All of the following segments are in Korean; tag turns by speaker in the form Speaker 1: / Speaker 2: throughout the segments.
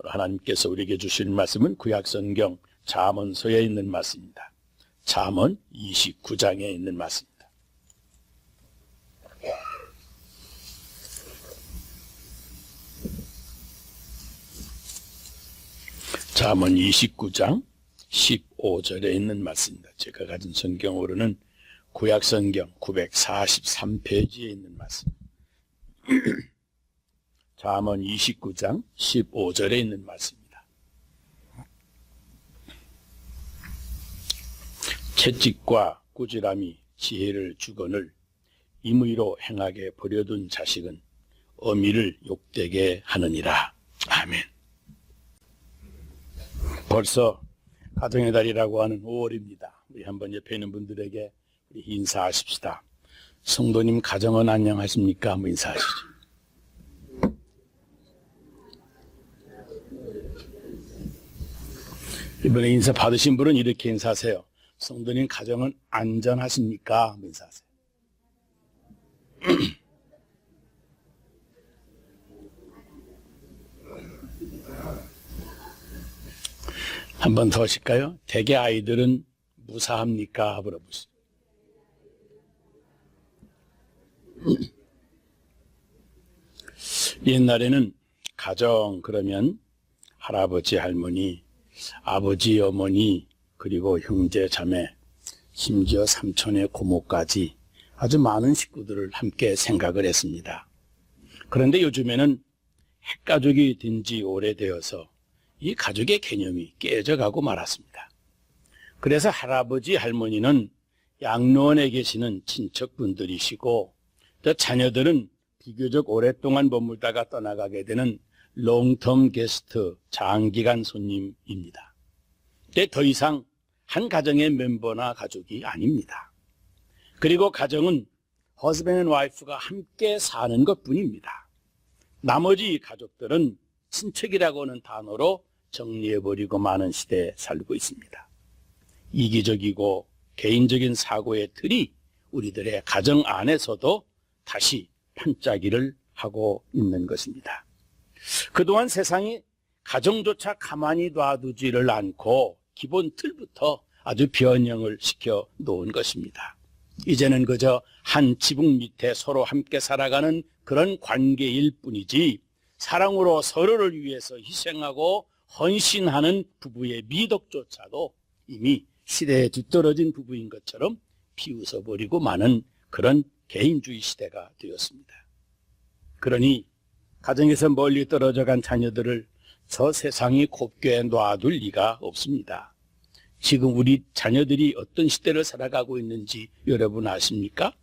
Speaker 1: 하나님께서 우리에게 주신 말씀은 구약성경 잠언서에 있는 말씀입니다. 잠언 29장에 있는 말씀입니다. 잠언 29장 15절에 있는 말씀입니다. 제가 가진 성경으로는 구약성경 943페이지에 있는 말씀입니다. 잠언 29장 15절에 있는 말씀입니다. 채찍과 꾸지람이 지혜를 주거늘 임의로 행하게 버려둔 자식은 어미를 욕되게 하느니라. 아멘. 벌써 가정의 달이라고 하는 5월입니다. 우리 한번 옆에 있는 분들에게 우리 인사하십시다. 성도님 가정은 안녕하십니까? 한번 인사하시죠. 이번에 인사 받으신 분은 이렇게 인사하세요. 성도님 가정은 안전하십니까? 한번 인사하세요. 한 번 더 하실까요? 대개 아이들은 무사합니까? 물어보시죠. 옛날에는 가정 그러면 할아버지, 할머니, 아버지, 어머니, 그리고 형제, 자매, 심지어 삼촌의 고모까지 아주 많은 식구들을 함께 생각을 했습니다. 그런데 요즘에는 핵가족이 된 지 오래되어서 이 가족의 개념이 깨져가고 말았습니다. 그래서 할아버지, 할머니는 양로원에 계시는 친척분들이시고 또 자녀들은 비교적 오랫동안 머물다가 떠나가게 되는 롱텀 게스트, 장기간 손님입니다. 근데 더 이상 한 가정의 멤버나 가족이 아닙니다. 그리고 가정은 husband and wife가 함께 사는 것뿐입니다. 나머지 가족들은 친척이라고 하는 단어로 정리해버리고 마는 시대에 살고 있습니다. 이기적이고 개인적인 사고의 틀이 우리들의 가정 안에서도 다시 반짝이를 하고 있는 것입니다. 그동안 세상이 가정조차 가만히 놔두지를 않고 기본 틀부터 아주 변형을 시켜 놓은 것입니다. 이제는 그저 한 지붕 밑에 서로 함께 살아가는 그런 관계일 뿐이지 사랑으로 서로를 위해서 희생하고 헌신하는 부부의 미덕조차도 이미 시대에 뒤떨어진 부부인 것처럼 비웃어버리고 마는 그런 개인주의 시대가 되었습니다. 그러니 가정에서 멀리 떨어져간 자녀들을 저 세상이 곱게 놔둘 리가 없습니다. 지금 우리 자녀들이 어떤 시대를 살아가고 있는지 여러분 아십니까?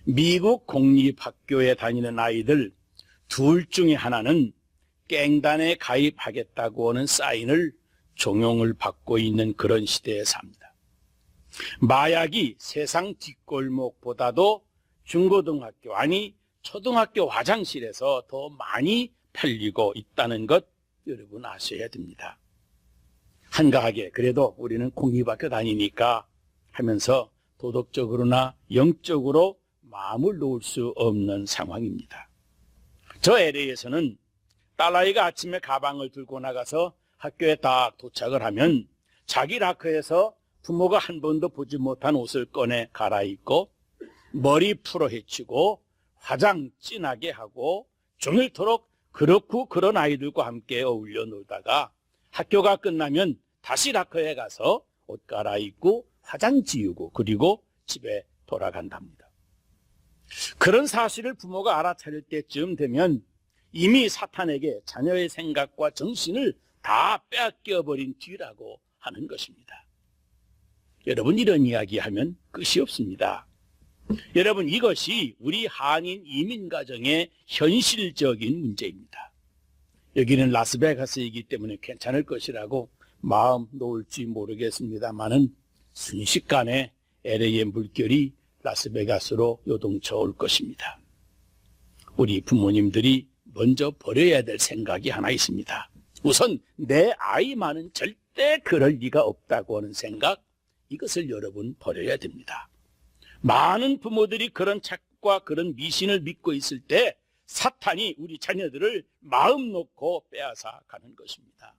Speaker 1: 미국 공립학교에 다니는 아이들 둘 중에 하나는 갱단에 가입하겠다고 하는 사인을 종용을 받고 있는 그런 시대에 삽니다. 마약이 세상 뒷골목보다도 중고등학교, 아니 초등학교 화장실에서 더 많이 팔리고 있다는 것 여러분 아셔야 됩니다. 한가하게 그래도 우리는 공립학교 다니니까 하면서 도덕적으로나 영적으로 마음을 놓을 수 없는 상황입니다. 저 LA에서는 딸아이가 아침에 가방을 들고 나가서 학교에 딱 도착을 하면 자기 라커에서 부모가 한 번도 보지 못한 옷을 꺼내 갈아입고 머리 풀어 헤치고 화장 진하게 하고 종일토록 그렇고 그런 아이들과 함께 어울려 놀다가 학교가 끝나면 다시 라커에 가서 옷 갈아입고 화장 지우고 그리고 집에 돌아간답니다. 그런 사실을 부모가 알아차릴 때쯤 되면 이미 사탄에게 자녀의 생각과 정신을 다 빼앗겨버린 뒤라고 하는 것입니다. 여러분 이런 이야기하면 끝이 없습니다. 여러분 이것이 우리 한인 이민 가정의 현실적인 문제입니다. 여기는 라스베가스이기 때문에 괜찮을 것이라고 마음 놓을지 모르겠습니다만은 순식간에 LA의 물결이 라스베가스로 요동쳐 올 것입니다. 우리 부모님들이 먼저 버려야 될 생각이 하나 있습니다. 우선 내 아이만은 절대 그럴 리가 없다고 하는 생각, 이것을 여러분 버려야 됩니다. 많은 부모들이 그런 착과 그런 미신을 믿고 있을 때 사탄이 우리 자녀들을 마음 놓고 빼앗아 가는 것입니다.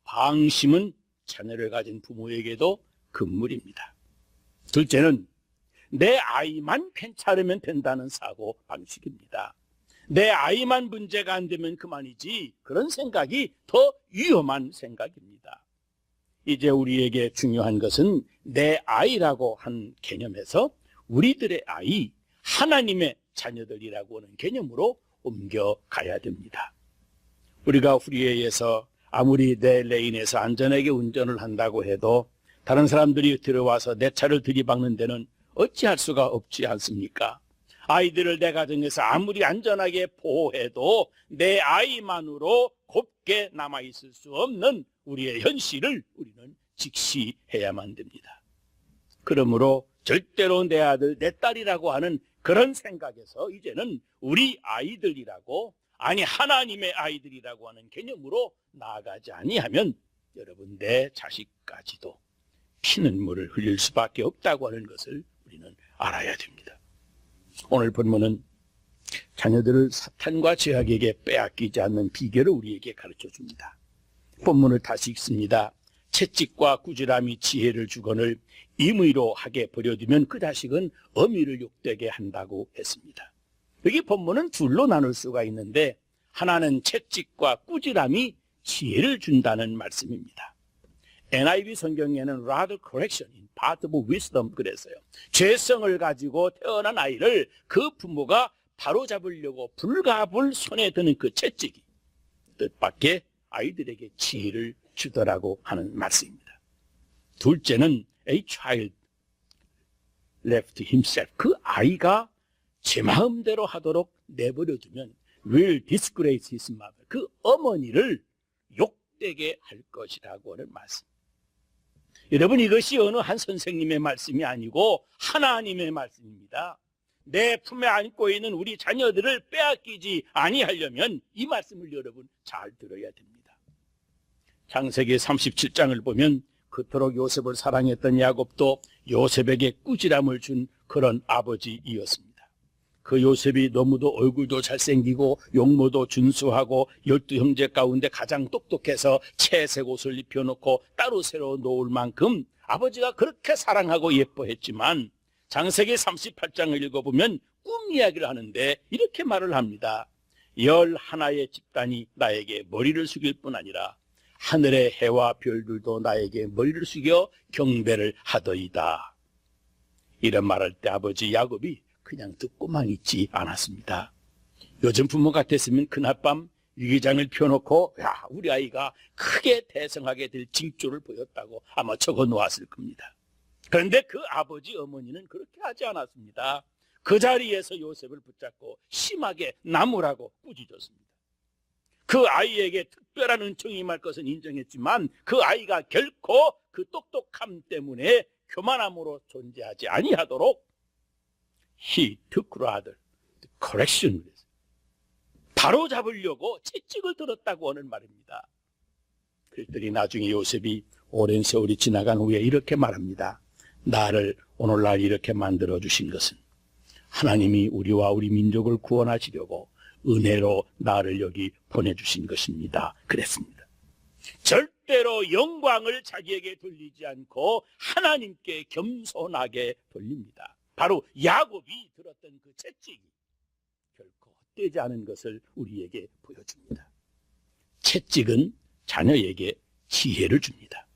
Speaker 1: 방심은 자녀를 가진 부모에게도 금물입니다. 둘째는 내 아이만 괜찮으면 된다는 사고 방식입니다. 내 아이만 문제가 안 되면 그만이지, 그런 생각이 더 위험한 생각입니다. 이제 우리에게 중요한 것은 내 아이라고 한 개념에서 우리들의 아이, 하나님의 자녀들이라고 하는 개념으로 옮겨가야 됩니다. 우리가 프리웨이에서 아무리 내 레인에서 안전하게 운전을 한다고 해도 다른 사람들이 들어와서 내 차를 들이박는 데는 어찌할 수가 없지 않습니까? 아이들을 내 가정에서 아무리 안전하게 보호해도 내 아이만으로 곱게 남아있을 수 없는 우리의 현실을 우리는 직시해야만 됩니다. 그러므로 절대로 내 아들, 내 딸이라고 하는 그런 생각에서 이제는 우리 아이들이라고, 아니 하나님의 아이들이라고 하는 개념으로 나아가지 아니하면 여러분, 내 자식까지도 피눈물을 흘릴 수밖에 없다고 하는 것을 우리는 알아야 됩니다. 오늘 본문은 자녀들을 사탄과 죄악에게 빼앗기지 않는 비결을 우리에게 가르쳐 줍니다. 본문을 다시 읽습니다. 채찍과 꾸지람이 지혜를 주거늘 임의로 하게 버려두면 그 자식은 어미를 욕되게 한다고 했습니다. 여기 본문은 둘로 나눌 수가 있는데, 하나는 채찍과 꾸지람이 지혜를 준다는 말씀입니다. NIV 성경에는 rather correction in part of wisdom 그랬어요. 죄성을 가지고 태어난 아이를 그 부모가 바로잡으려고 불갑을 손에 드는 그 채찍이 뜻밖의 아이들에게 지혜를 주더라고 하는 말씀입니다. 둘째는 a child left himself, 그 아이가 제 마음대로 하도록 내버려두면 will disgrace his mother, 그 어머니를 욕되게 할 것이라고 하는 말씀. 여러분, 이것이 어느 한 선생님의 말씀이 아니고 하나님의 말씀입니다. 내 품에 안고 있는 우리 자녀들을 빼앗기지 아니하려면 이 말씀을 여러분 잘 들어야 됩니다. 창세기 37장을 보면 그토록 요셉을 사랑했던 야곱도 요셉에게 꾸지람을 준 그런 아버지이었습니다. 그 요셉이 너무도 얼굴도 잘생기고 용모도 준수하고 12형제 가운데 가장 똑똑해서 채색 옷을 입혀놓고 따로 새로 놓을 만큼 아버지가 그렇게 사랑하고 예뻐했지만 창세기 38장을 읽어보면 꿈 이야기를 하는데 이렇게 말을 합니다. 11의 집단이 나에게 머리를 숙일 뿐 아니라 하늘의 해와 별들도 나에게 머리를 숙여 경배를 하더이다. 이런 말할 때 아버지 야곱이 그냥 듣고만 있지 않았습니다. 요즘 부모 같았으면 그날밤 위기장을 펴놓고 야, 우리 아이가 크게 대성하게 될 징조를 보였다고 아마 적어 놓았을 겁니다. 그런데 그 아버지 어머니는 그렇게 하지 않았습니다. 그 자리에서 요셉을 붙잡고 심하게 나무라고 꾸짖었습니다. 그 아이에게 특별한 은총이 임할 것은 인정했지만 그 아이가 결코 그 똑똑함 때문에 교만함으로 존재하지 아니하도록 He took rather the correction. 바로 잡으려고 채찍을 들었다고 하는 말입니다. 그랬더니 나중에 요셉이 오랜 세월이 지나간 후에 이렇게 말합니다. 나를 오늘날 이렇게 만들어 주신 것은 하나님이 우리와 우리 민족을 구원하시려고 은혜로 나를 여기 보내주신 것입니다. 그랬습니다. 절대로 영광을 자기에게 돌리지 않고 하나님께 겸손하게 돌립니다. 바로 야곱이 들었던 그 채찍이 결코 헛되지 않은 것을 우리에게 보여줍니다. 채찍은 자녀에게 지혜를 줍니다.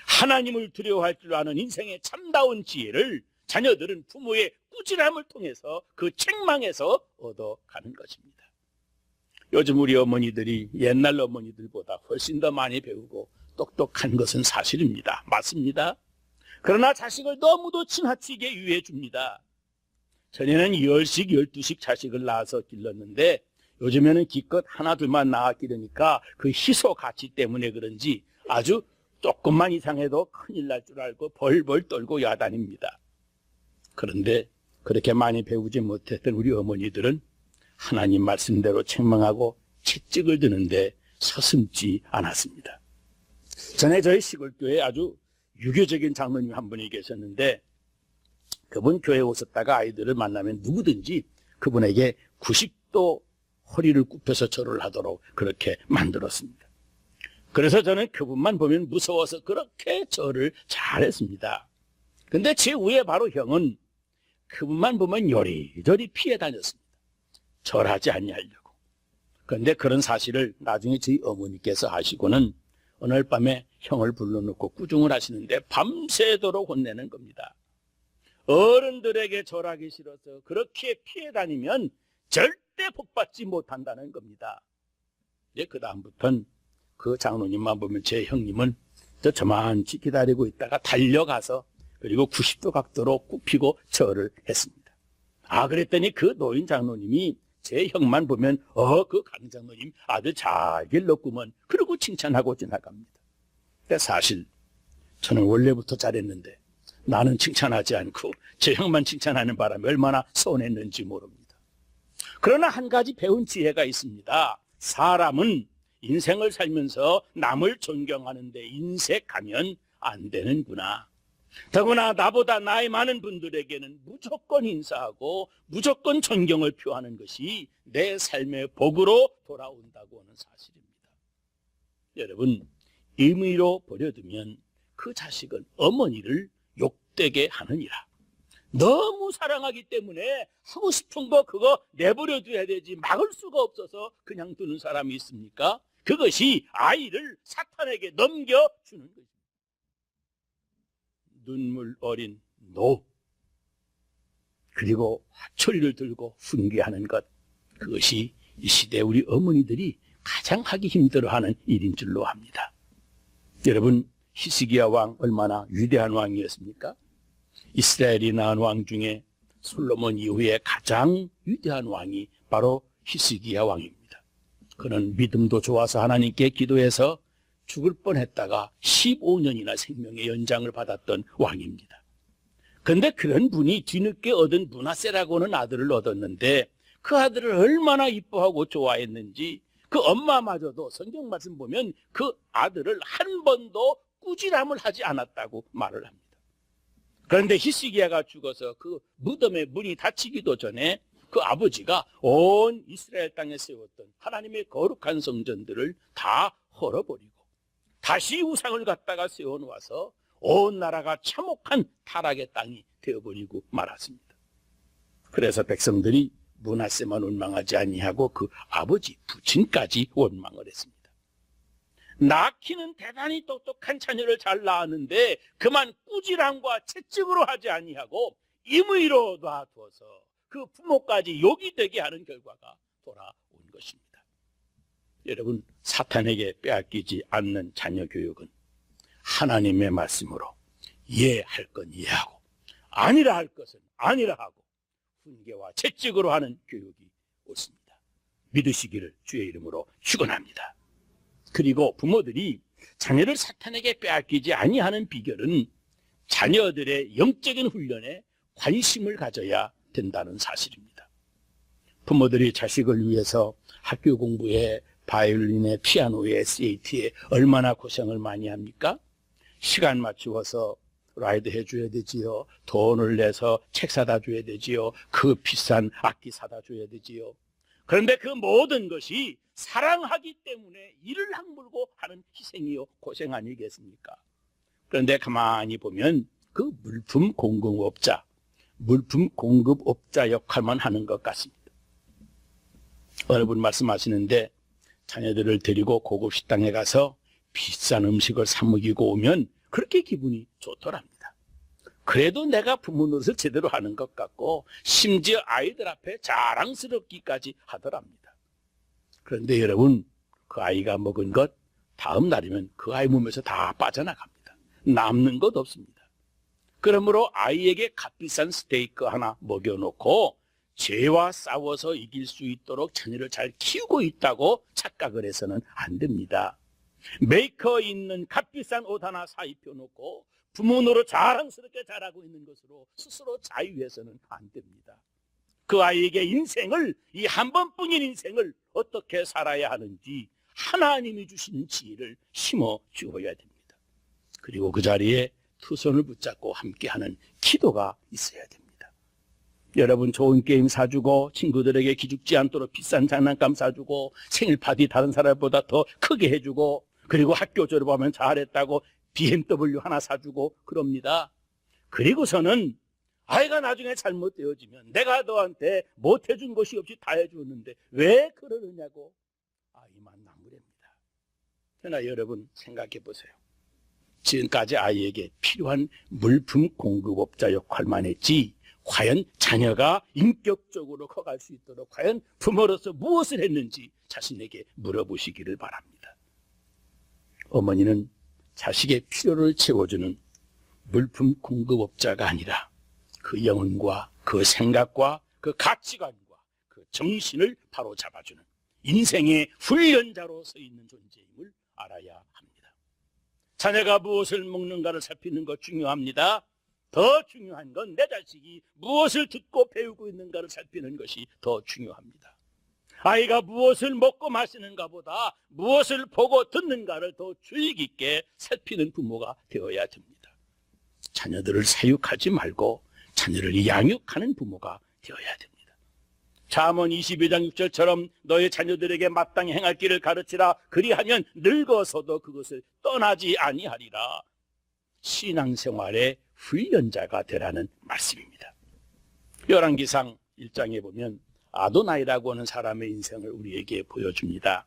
Speaker 1: 하나님을 두려워할 줄 아는 인생의 참다운 지혜를 자녀들은 부모의 꾸지람을 통해서 그 책망에서 얻어가는 것입니다. 요즘 우리 어머니들이 옛날 어머니들보다 훨씬 더 많이 배우고 똑똑한 것은 사실입니다. 맞습니다. 그러나 자식을 너무도 지나치게 유해해 줍니다. 전에는 10씩 12씩 자식을 낳아서 길렀는데 요즘에는 기껏 하나 둘만 낳아 기르니까 그 희소 가치 때문에 그런지 아주 조금만 이상해도 큰일 날 줄 알고 벌벌 떨고 야단입니다. 그런데 그렇게 많이 배우지 못했던 우리 어머니들은 하나님 말씀대로 책망하고 채찍을 드는데 서슴지 않았습니다. 전에 저희 시골교회에 아주 유교적인 장로님 한 분이 계셨는데 그분 교회에 오셨다가 아이들을 만나면 누구든지 그분에게 90도 허리를 굽혀서 절을 하도록 그렇게 만들었습니다. 그래서 저는 그분만 보면 무서워서 그렇게 절을 잘했습니다. 근데 제 위에 바로 형은 그분만 보면 요리조리 피해 다녔습니다. 절하지 아니하려고. 그런데 그런 사실을 나중에 저희 어머니께서 아시고는 어느 밤에 형을 불러놓고 꾸중을 하시는데 밤새도록 혼내는 겁니다. 어른들에게 절하기 싫어서 그렇게 피해 다니면 절대 복받지 못한다는 겁니다. 이제 그 다음부터는 그 장로님만 보면 제 형님은 저만치 기다리고 있다가 달려가서 그리고 90도 각도로 굽히고 절을 했습니다. 그랬더니 그 노인 장로님이 제 형만 보면 그 강장로님 아주 잘 길렀구먼 그러고 칭찬하고 지나갑니다. 근데 사실 저는 원래부터 잘했는데 나는 칭찬하지 않고 제 형만 칭찬하는 바람에 얼마나 서운했는지 모릅니다. 그러나 한 가지 배운 지혜가 있습니다. 사람은 인생을 살면서 남을 존경하는 데 인색하면 안 되는구나. 더구나 나보다 나이 많은 분들에게는 무조건 인사하고 무조건 존경을 표하는 것이 내 삶의 복으로 돌아온다고 하는 사실입니다. 여러분, 임의로 버려두면 그 자식은 어머니를 욕되게 하느니라. 너무 사랑하기 때문에 하고 싶은 거 그거 내버려둬야 되지 막을 수가 없어서 그냥 두는 사람이 있습니까? 그것이 아이를 사탄에게 넘겨주는 거죠. 눈물 어린 노, 그리고 화초리를 들고 훈계하는 것, 그것이 이 시대 우리 어머니들이 가장 하기 힘들어하는 일인 줄로 합니다. 여러분, 히스기야 왕 얼마나 위대한 왕이었습니까? 이스라엘이 낳은 왕 중에 솔로몬 이후에 가장 위대한 왕이 바로 히스기야 왕입니다. 그는 믿음도 좋아서 하나님께 기도해서 죽을 뻔했다가 15년이나 생명의 연장을 받았던 왕입니다. 그런데 그런 분이 뒤늦게 얻은 므낫세라고 하는 아들을 얻었는데 그 아들을 얼마나 이뻐하고 좋아했는지 그 엄마마저도 성경 말씀 보면 그 아들을 한 번도 꾸지람을 하지 않았다고 말을 합니다. 그런데 히스기야가 죽어서 그 무덤의 문이 닫히기도 전에 그 아버지가 온 이스라엘 땅에 세웠던 하나님의 거룩한 성전들을 다 헐어버리고 다시 우상을 갖다가 세워놓아서 온 나라가 참혹한 타락의 땅이 되어버리고 말았습니다. 그래서 백성들이 므낫세만 원망하지 아니하고 그 아버지 부친까지 원망을 했습니다. 낳기는 대단히 똑똑한 자녀를 잘 낳았는데 그만 꾸지람과 채찍으로 하지 아니하고 임의로 놔두어서 그 부모까지 욕이 되게 하는 결과가 돌아온 것입니다. 여러분, 사탄에게 빼앗기지 않는 자녀 교육은 하나님의 말씀으로 이해할 건 이해하고 아니라 할 것은 아니라 하고 훈계와 채찍으로 하는 교육이 옳습니다. 믿으시기를 주의 이름으로 축원합니다. 그리고 부모들이 자녀를 사탄에게 빼앗기지 아니하는 비결은 자녀들의 영적인 훈련에 관심을 가져야 된다는 사실입니다. 부모들이 자식을 위해서 학교 공부에 바이올린에 피아노에 SAT에 얼마나 고생을 많이 합니까? 시간 맞추어서 라이드 해줘야 되지요. 돈을 내서 책 사다 줘야 되지요. 그 비싼 악기 사다 줘야 되지요. 그런데 그 모든 것이 사랑하기 때문에 이를 악물고 하는 희생이요 고생 아니겠습니까? 그런데 가만히 보면 그 물품 공급업자 역할만 하는 것 같습니다. 어느 분 말씀하시는데 자녀들을 데리고 고급 식당에 가서 비싼 음식을 사 먹이고 오면 그렇게 기분이 좋더랍니다. 그래도 내가 부모 노릇을 제대로 하는 것 같고 심지어 아이들 앞에 자랑스럽기까지 하더랍니다. 그런데 여러분, 그 아이가 먹은 것 다음 날이면 그 아이 몸에서 다 빠져나갑니다. 남는 것 없습니다. 그러므로 아이에게 값비싼 스테이크 하나 먹여놓고 죄와 싸워서 이길 수 있도록 자녀를 잘 키우고 있다고 착각을 해서는 안 됩니다. 메이커 있는 값비싼 옷 하나 사 입혀놓고 부모 노릇 자랑스럽게 잘하고 있는 것으로 스스로 자유해서는 안 됩니다. 그 아이에게 인생을, 이 한 번뿐인 인생을 어떻게 살아야 하는지 하나님이 주시는 지혜를 심어 주어야 됩니다. 그리고 그 자리에 두 손을 붙잡고 함께하는 기도가 있어야 됩니다. 여러분 좋은 게임 사주고 친구들에게 기죽지 않도록 비싼 장난감 사주고 생일 파티 다른 사람보다 더 크게 해주고 그리고 학교 졸업하면 잘했다고 BMW 하나 사주고 그럽니다. 그리고서는 아이가 나중에 잘못되어지면 내가 너한테 못해준 것이 없이 다 해주었는데 왜 그러느냐고 아이만 나무랍니다. 그러나 여러분 생각해 보세요. 지금까지 아이에게 필요한 물품 공급업자 역할만 했지 과연 자녀가 인격적으로 커갈 수 있도록 과연 부모로서 무엇을 했는지 자신에게 물어보시기를 바랍니다. 어머니는 자식의 필요를 채워주는 물품 공급업자가 아니라 그 영혼과 그 생각과 그 가치관과 그 정신을 바로 잡아주는 인생의 훈련자로 서 있는 존재임을 알아야 합니다. 자녀가 무엇을 먹는가를 살피는 것 중요합니다. 더 중요한 건 내 자식이 무엇을 듣고 배우고 있는가를 살피는 것이 더 중요합니다. 아이가 무엇을 먹고 마시는가 보다 무엇을 보고 듣는가를 더 주의 깊게 살피는 부모가 되어야 됩니다. 자녀들을 사육하지 말고 자녀를 양육하는 부모가 되어야 됩니다. 잠언 22장 6절처럼 너의 자녀들에게 마땅히 행할 길을 가르치라. 그리하면 늙어서도 그것을 떠나지 아니하리라. 신앙생활의 훈련자가 되라는 말씀입니다. 열왕기상 1장에 보면 아도나이라고 하는 사람의 인생을 우리에게 보여줍니다.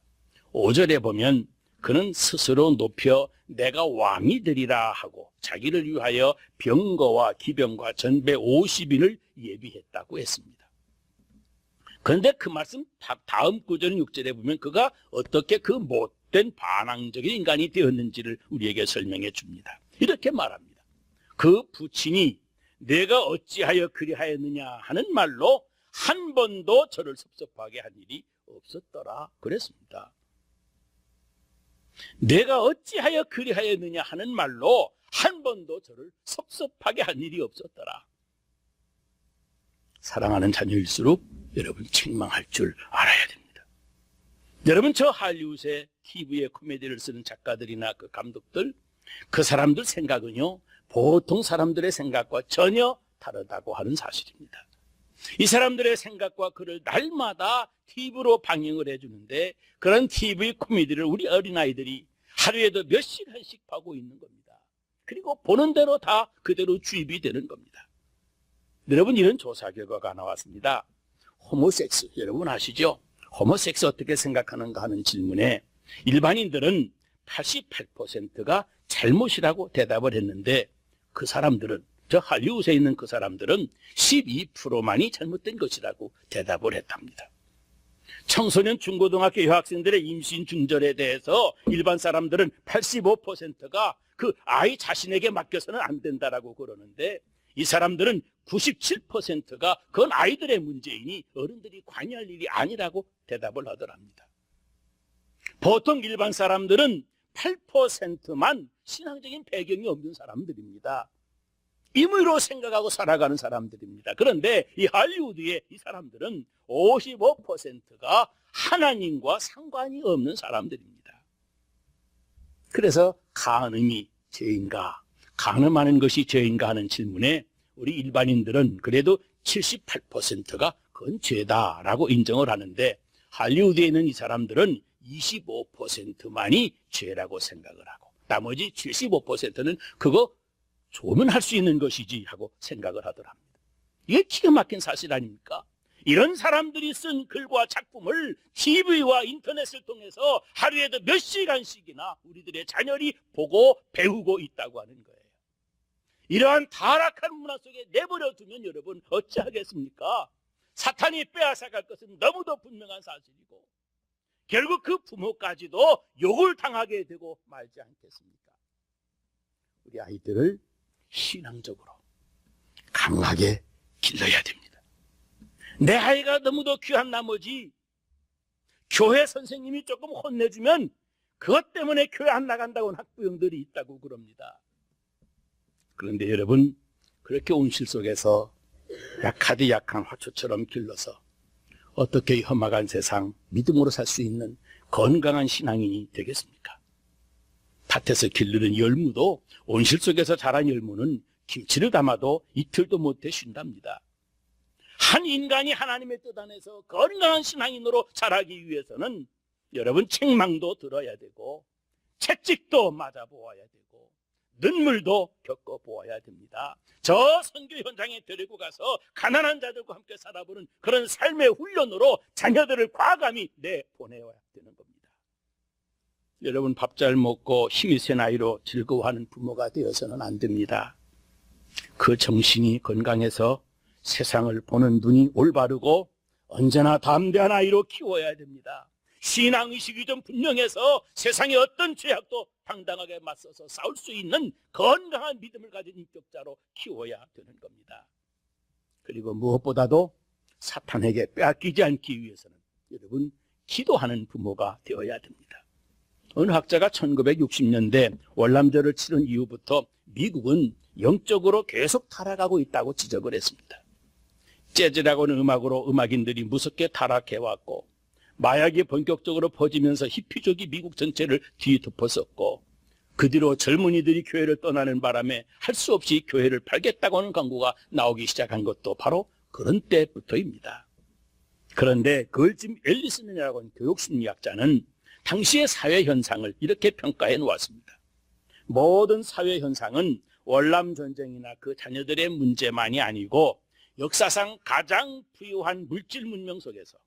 Speaker 1: 5절에 보면 그는 스스로 높여 내가 왕이 되리라 하고 자기를 위하여 병거와 기병과 전배 50인을 예비했다고 했습니다. 그런데 그 말씀 다음 구절 6절에 보면 그가 어떻게 그 못된 반항적인 인간이 되었는지를 우리에게 설명해 줍니다. 이렇게 말합니다. 그 부친이 내가 어찌하여 그리하였느냐 하는 말로 한 번도 저를 섭섭하게 한 일이 없었더라 그랬습니다. 내가 어찌하여 그리하였느냐 하는 말로 한 번도 저를 섭섭하게 한 일이 없었더라. 사랑하는 자녀일수록 여러분 책망할 줄 알아야 됩니다. 여러분 저 할리우드의 TV에 코미디를 쓰는 작가들이나 그 감독들 그 사람들 생각은요 보통 사람들의 생각과 전혀 다르다고 하는 사실입니다. 이 사람들의 생각과 글을 날마다 TV로 방영을 해주는데 그런 TV 코미디를 우리 어린아이들이 하루에도 몇 시간씩 보고 있는 겁니다. 그리고 보는 대로 다 그대로 주입이 되는 겁니다. 여러분 이런 조사 결과가 나왔습니다. 호모섹스 여러분 아시죠? 호모섹스 어떻게 생각하는가 하는 질문에 일반인들은 88%가 잘못이라고 대답을 했는데 그 사람들은 저 할리우드에 있는 그 사람들은 12%만이 잘못된 것이라고 대답을 했답니다. 청소년 중고등학교 여학생들의 임신 중절에 대해서 일반 사람들은 85%가 그 아이 자신에게 맡겨서는 안 된다라고 그러는데 이 사람들은 97%가 그건 아이들의 문제이니 어른들이 관여할 일이 아니라고 대답을 하더랍니다. 보통 일반 사람들은 8%만 신앙적인 배경이 없는 사람들입니다. 임의로 생각하고 살아가는 사람들입니다. 그런데 이 할리우드의 이 사람들은 55%가 하나님과 상관이 없는 사람들입니다. 그래서 간음이 죄인가, 간음하는 것이 죄인가 하는 질문에 우리 일반인들은 그래도 78%가 그건 죄다라고 인정을 하는데 할리우드에 있는 이 사람들은 25%만이 죄라고 생각을 하고 나머지 75%는 그거 좋으면 할 수 있는 것이지 하고 생각을 하더랍니다. 이게 기가 막힌 사실 아닙니까? 이런 사람들이 쓴 글과 작품을 TV와 인터넷을 통해서 하루에도 몇 시간씩이나 우리들의 자녀들이 보고 배우고 있다고 하는 거예요. 이러한 타락한 문화 속에 내버려 두면 여러분 어찌하겠습니까? 사탄이 빼앗아갈 것은 너무도 분명한 사실이고 결국 그 부모까지도 욕을 당하게 되고 말지 않겠습니까? 우리 아이들을 신앙적으로 강하게 길러야 됩니다. 내 아이가 너무도 귀한 나머지 교회 선생님이 조금 혼내주면 그것 때문에 교회 안 나간다고 하는 학부형들이 있다고 그럽니다. 그런데 여러분 그렇게 온실 속에서 약하디 약한 화초처럼 길러서 어떻게 험악한 세상 믿음으로 살 수 있는 건강한 신앙인이 되겠습니까? 밭에서 기르는 열무도 온실 속에서 자란 열무는 김치를 담아도 이틀도 못해 쉰답니다. 한 인간이 하나님의 뜻 안에서 건강한 신앙인으로 자라기 위해서는 여러분 책망도 들어야 되고 채찍도 맞아보아야 되고 눈물도 겪어보아야 됩니다. 저 선교 현장에 데리고 가서 가난한 자들과 함께 살아보는 그런 삶의 훈련으로 자녀들을 과감히 내보내야 되는 겁니다. 여러분 밥 잘 먹고 힘이 센 아이로 즐거워하는 부모가 되어서는 안 됩니다. 그 정신이 건강해서 세상을 보는 눈이 올바르고 언제나 담대한 아이로 키워야 됩니다. 신앙의식이 좀 분명해서 세상의 어떤 죄악도 당당하게 맞서서 싸울 수 있는 건강한 믿음을 가진 인격자로 키워야 되는 겁니다. 그리고 무엇보다도 사탄에게 빼앗기지 않기 위해서는 여러분 기도하는 부모가 되어야 됩니다. 어느 학자가 1960년대 월남전을 치른 이후부터 미국은 영적으로 계속 타락하고 있다고 지적을 했습니다. 재즈라고 하는 음악으로 음악인들이 무섭게 타락해왔고 마약이 본격적으로 퍼지면서 히피족이 미국 전체를 뒤덮었었고 그 뒤로 젊은이들이 교회를 떠나는 바람에 할 수 없이 교회를 팔겠다고 하는 광고가 나오기 시작한 것도 바로 그런 때부터입니다. 그런데 걸짐 앨리슨이라고 하는 교육심리학자는 당시의 사회 현상을 이렇게 평가해 놓았습니다. 모든 사회 현상은 월남 전쟁이나 그 자녀들의 문제만이 아니고 역사상 가장 부유한 물질 문명 속에서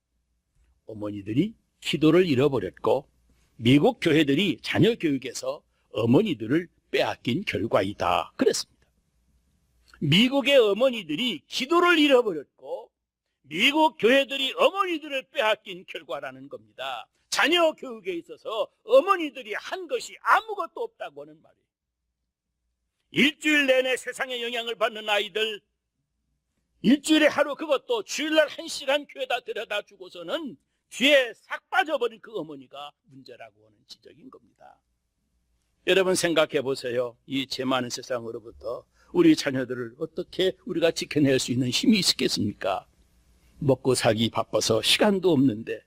Speaker 1: 어머니들이 기도를 잃어버렸고 미국 교회들이 자녀 교육에서 어머니들을 빼앗긴 결과이다 그랬습니다. 미국의 어머니들이 기도를 잃어버렸고 미국 교회들이 어머니들을 빼앗긴 결과라는 겁니다. 자녀 교육에 있어서 어머니들이 한 것이 아무것도 없다고 하는 말이에요. 일주일 내내 세상의 영향을 받는 아이들, 일주일에 하루 그것도 주일날 1시간 교회다 데려다 주고서는 뒤에 싹 빠져버린 그 어머니가 문제라고 하는 지적인 겁니다. 여러분 생각해 보세요. 이 죄 많은 세상으로부터 우리 자녀들을 어떻게 우리가 지켜낼 수 있는 힘이 있겠습니까? 먹고 살기 바빠서 시간도 없는데,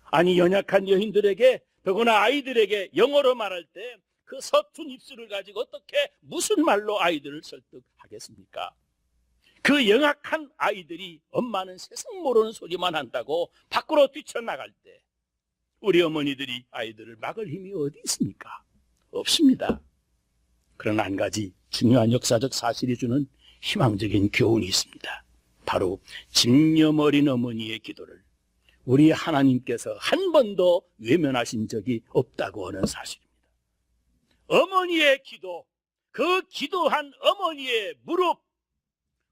Speaker 1: 아니 연약한 여인들에게, 더구나 아이들에게 영어로 말할 때 그 서툰 입술을 가지고 어떻게 무슨 말로 아이들을 설득하겠습니까? 그 영악한 아이들이 엄마는 세상 모르는 소리만 한다고 밖으로 뛰쳐나갈 때 우리 어머니들이 아이들을 막을 힘이 어디 있습니까? 없습니다. 그러나 한 가지 중요한 역사적 사실이 주는 희망적인 교훈이 있습니다. 바로 집념 어린 어머니의 기도를 우리 하나님께서 한 번도 외면하신 적이 없다고 하는 사실입니다. 어머니의 기도, 그 기도한 어머니의 무릎,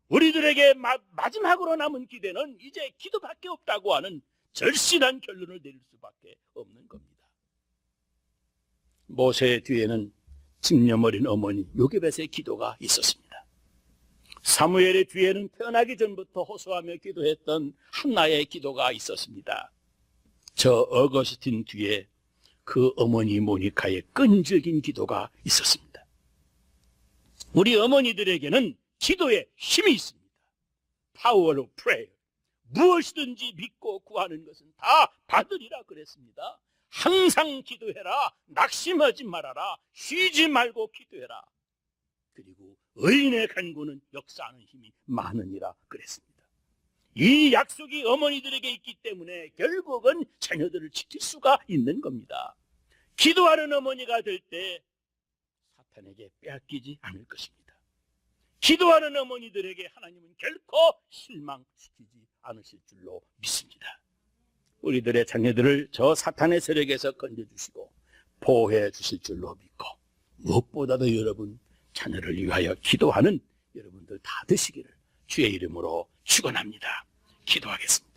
Speaker 1: 우리들에게 마지막으로 남은 기대는 이제 기도밖에 없다고 하는 절실한 결론을 내릴 수밖에 없는 겁니다. 모세의 뒤에는 집념 어린 어머니 요게벳의 기도가 있었습니다. 사무엘의 뒤에는 태어나기 전부터 호소하며 기도했던 한나의 기도가 있었습니다. 저 어거스틴 뒤에 그 어머니 모니카의 끈질긴 기도가 있었습니다. 우리 어머니들에게는 기도에 힘이 있습니다. Power of prayer. 무엇이든지 믿고 구하는 것은 다 받으리라 그랬습니다. 항상 기도해라. 낙심하지 말아라. 쉬지 말고 기도해라. 그리고 의인의 간구는 역사하는 힘이 많으니라 그랬습니다. 이 약속이 어머니들에게 있기 때문에 결국은 자녀들을 지킬 수가 있는 겁니다. 기도하는 어머니가 될 때 사탄에게 빼앗기지 않을 것입니다. 기도하는 어머니들에게 하나님은 결코 실망시키지 않으실 줄로 믿습니다. 우리들의 자녀들을 저 사탄의 세력에서 건져주시고 보호해 주실 줄로 믿고 무엇보다도 여러분 자녀를 위하여 기도하는 여러분들 다 되시기를 주의 이름으로 축원합니다. 기도하겠습니다.